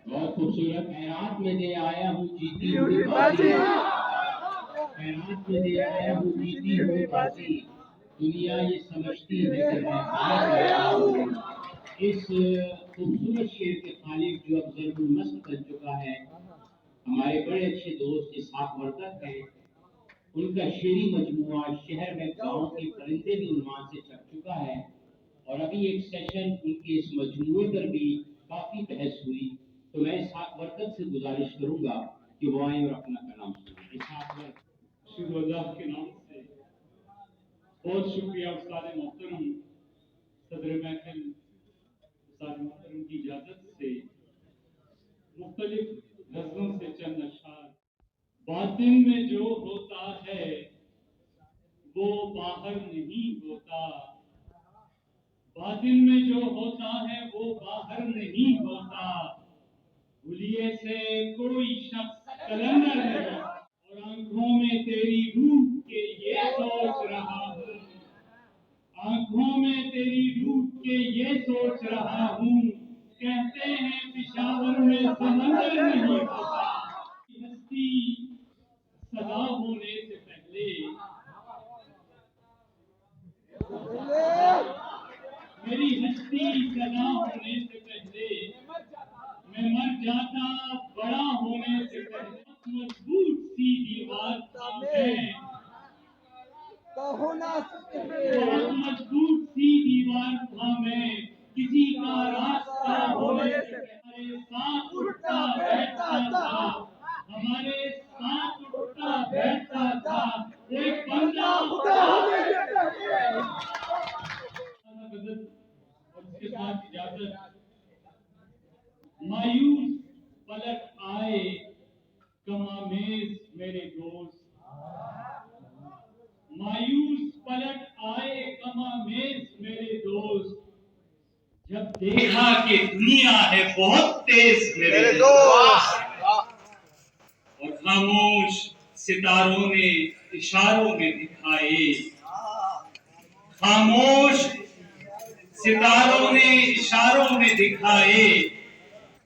بہت خوبصورت خیرات میں دے آیا ہوں جیتی ہوئی بازی، خیرات میں دے آیا ہوں جیتی ہوئی بازی، دنیا یہ سمجھتی ہے کہ میں ہار گیا ہوں۔ اس خوبصورت شعر کے خالق جو اب ضرب المثل بن چکا ہے، ہمارے بڑے اچھے دوست اسحاق وردک ہیں۔ ان کا شعری مجموعہ شہر میں گاؤں کے پرندے بھی عنوان سے چھپ چکا ہے، اور ابھی ایک سیشن ان کے اس مجموعے پر بھی کافی بحث ہوئی، تو میں اسحاق وردک سے گزارش کروں گا کہ وہ آئیں اور اپنا کلام سنائیں۔ اسحاق وردک۔ شکر اللہ کے نام سے بہت شکریہ استاد محترم، صدر محفل استاد محترم کی اجازت سے مختلف غزلوں سے چند اشعار۔ باطن میں جو ہوتا ہے وہ باہر نہیں ہوتا، باطن میں جو ہوتا ہے وہ باہر نہیں ہوتا، حلیے سے کوئی شخص کلندر نہیں، اور آنکھوں میں تیری روح کے یہ سوچ رہا ہوں، آنکھوں میں تیری روح کے یہ سوچ رہا ہوں، کہتے ہیں پشاور میں سمندر نہیں ہوتا، ہستی سدا ہونے سے پہلے، میری ہستی سدا ہونے سے پہلے میں مر جاتا، بڑا ہونے سے پہلے مضبوط سی دیوار تھا میں، بہت مضبوط سی دیوار تھا میں، کسی کا راستہ ہونے سے پہلے ساتھ اٹھتا بیٹھتا تھا، ہمارے ساتھ اٹھتا بیٹھتا تھا، ایک بندہ خدا ہونے سے پہلے۔ اور اس کے ساتھ اجازت۔ مایوس پلٹ آئے غمامیز میرے دوست، مایوس پلٹ آئے غمامیز میرے دوست، جب دیکھا کہ دنیا ہے بہت تیز میرے دوست، اور خاموش ستاروں نے اشاروں میں دکھائے، خاموش ستاروں نے اشاروں میں دکھائے،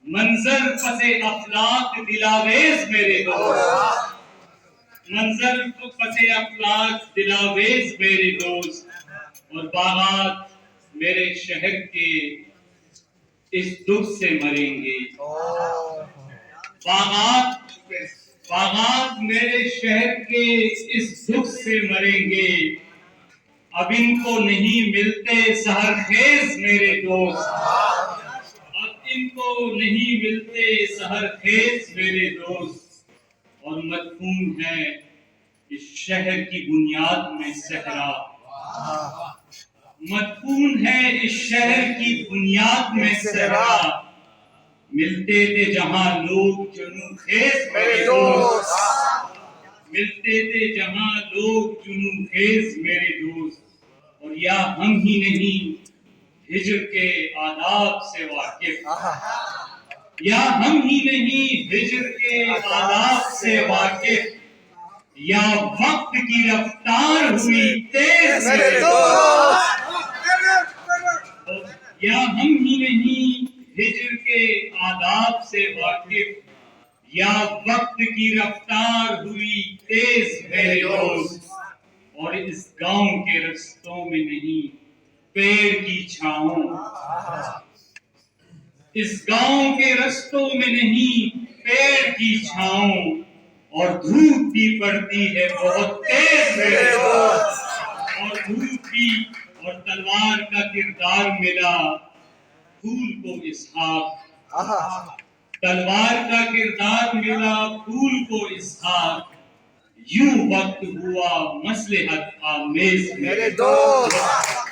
منظر پس افلاک دلاویز میرے دوست، منظر پس افلاک دلاویز میرے دوست، اور باغات میرے شہر کے اس دکھ سے مریں گے، باغات میرے شہر کے اس دکھ سے مریں گے، اب ان کو نہیں ملتے سحر خیز میرے دوست، اب ان کو نہیں ملتے سحر خیز میرے دوست، اور مدفون ہے اس شہر کی بنیاد میں صحرا، مدفون ہے اس شہر کی بنیاد میں صحرا، ملتے تھے جہاں لوگ جنوں خیز میرے دوست، ملتے تھے جہاں لوگ جنوں خیز میرے دوست، اور یا ہم ہی نہیں ہجر کے آداب سے واقف، یا ہم ہی نہیں ہجر کے آداب سے واقف، یا وقت کی رفتار ہوئی تیز میرے دوست، یا ہم ہی نہیں ہجر کے آداب سے واقف، یا وقت کی رفتار ہوئی تیز میرے دوست، اور اس گاؤں کے رستوں میں نہیں پیڑ کی چھاؤں، اس گاؤں کے رستوں میں نہیں پیڑ کی چھاؤں، اور دھوپ بھی پڑتی ہے بہت تیز میرے دوست، اور دھوپ بھی، اور تلوار کا کردار ملا پھول کو اسحاق، تلوار کا کردار ملا پھول کو اسحاق، یوں وقت ہوا مصلحت آمیز میرے دوست۔